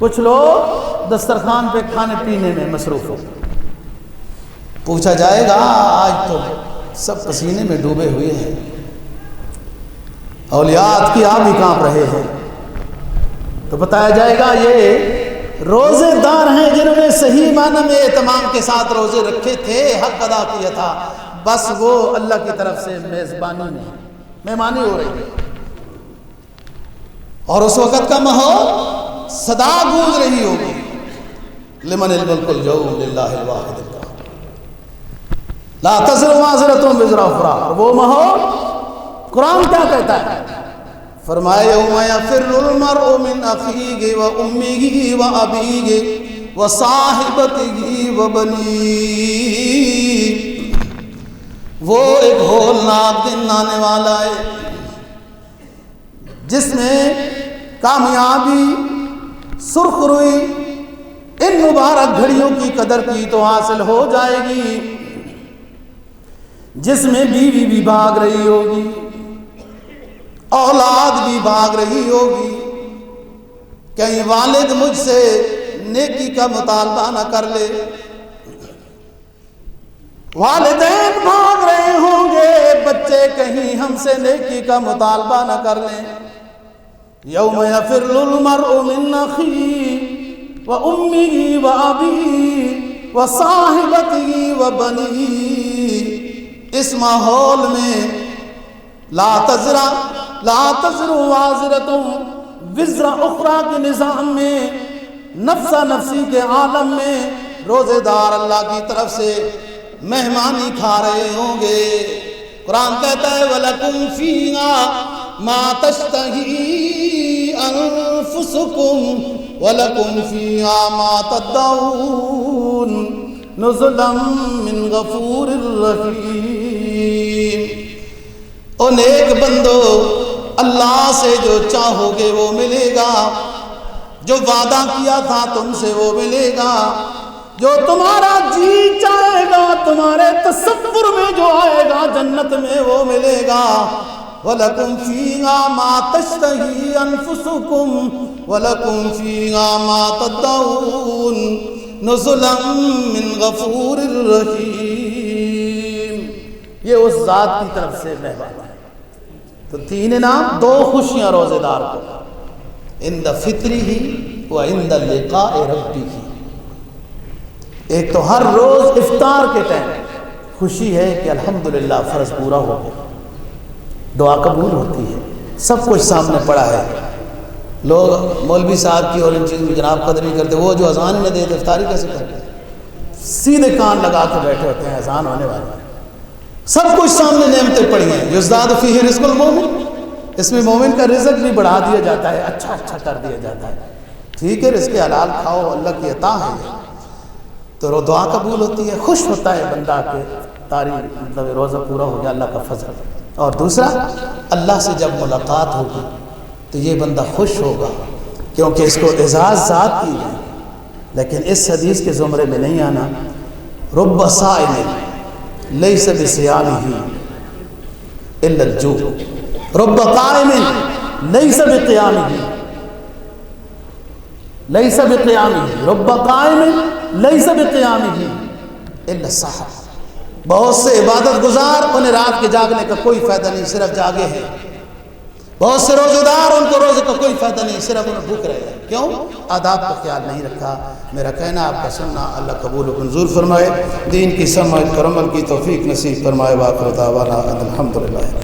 کچھ لوگ دسترخوان پہ کھانے پینے میں مصروف ہو، پوچھا جائے گا آج تو سب پسینے میں ڈوبے ہوئے ہیں، اولیاء کی آپ بھی کانپ رہے ہیں، تو بتایا جائے گا یہ روزے دار ہیں جنہوں نے صحیح معنی میں اہتمام کے ساتھ روزے رکھے تھے، حق ادا کیا تھا، بس وہ اللہ کی طرف سے میزبانی میں مہمانی ہو رہی ہے، اور اس وقت کا ماحول صدا گونج رہی ہوگی، لمن الملک اليوم للہ الواحد القہار، لا تزر وازرۃ وزر اخری۔ وہ ماحول قرآن کیا کہتا ہے؟ فرمایا یوم یفر المرء من اخیہ وامہ وابیہ وصاحبتہ وبنیہ۔ وہ ایک ہولناک دن آنے والا ہے جس میں کامیابی سرخ روئی ان مبارک گھڑیوں کی قدر کی تو حاصل ہو جائے گی، جس میں بیوی بھی بھاگ رہی ہوگی، اولاد بھی بھاگ رہی ہوگی، کہیں والد مجھ سے نیکی کا مطالبہ نہ کر لے، والدین بھاگ رہے ہوں گے، بچے کہیں ہم سے نیکی کا مطالبہ نہ کر لیں۔ یوم یفر المرء من اخیہ وامہ وابیہ وصاحبتہ وبنیہ۔ اس ماحول میں لا تزر وازرۃ وزر اخری کے نظام میں، نفسا نفسی کے عالم میں روزے دار اللہ کی طرف سے مہمانی کھا رہے ہوں گے۔ قرآن کہتا ہے وَلَكُمْ فِيهَا مَا تَشْتَهِي أَنفُسُكُمْ وَلَكُمْ فِيهَا مَا تَدَّعُونَ نُزُلًا مِّن غَفُورٍ رَّحِيمٍ۔ او نیک بندو، اللہ سے جو چاہو گے وہ ملے گا، جو وعدہ کیا تھا تم سے وہ ملے گا، جو تمہارا جی چاہے گا، تمہارے تصور میں جو آئے گا جنت میں وہ ملے گا۔ وَلَكُمْ فِيهَا مَا تَشْتَهِي أَنفُسُكُمْ وَلَكُمْ فِيهَا مَا تَدَّعُونَ نُزُلًا مِّن غَفُورٍ رَحِيمٍ۔ یہ اس ذات کی طرف سے مہمان ہے۔ تو تین انعام، دو خوشیاں روزے دار کو، عند فطرہ و عند لقاء ربہ۔ ایک تو ہر روز افطار کے ٹائم خوشی ہے کہ الحمدللہ فرض پورا ہو گیا، دعا قبول ہوتی ہے، سب کچھ سامنے پڑا ہے۔ لوگ مولوی صاحب کی اور ان چیزوں کی جناب قدر نہیں کرتے، وہ جو اذان نہ دے تو افطاری کیسے کرتے ہیں؟ سیدھے کان لگا کے بیٹھے ہوتے ہیں، اذان ہونے والا ہے، سب کچھ سامنے نعمتیں پڑی ہیں۔ یزداد فیہ رزق المومن، اس میں مومن کا رزق بھی بڑھا دیا جاتا ہے، اچھا اچھا کر دیا جاتا ہے۔ ٹھیک ہے، رزق حلال کھاؤ، اللہ کی عطا ہے، تو دعا قبول ہوتی ہے، خوش ہوتا ہے بندہ کہ مطلب روزہ پورا ہو گیا، اللہ کا فضل۔ اور دوسرا، اللہ سے جب ملاقات ہوگی تو یہ بندہ خوش ہوگا، کیونکہ اس کو اعزاز ذات کی ہے۔ لیکن اس حدیث کے زمرے میں نہیں آنا۔ رب صائم لیس بصیامہ الا الجوع، رب قائم لیس بقیامہ، لیس بقیامہ، رب قائم لیس بقیامہ الا السحر۔ بہت سے عبادت گزار، انہیں رات کے جاگنے کا کوئی فائدہ نہیں، صرف جاگے ہیں۔ بہت سے روزے دار، ان کو روزے کا کوئی فائدہ نہیں، صرف انہیں بھوک رہے ہیں۔ کیوں؟ آداب کا خیال نہیں رکھا۔ میرا کہنا، آپ کا سننا، اللہ قبول و منظور فرمائے، دین کی سمجھ اور عمل کی توفیق نصیب فرمائے۔ وآخر دعوانا ان الحمدللہ۔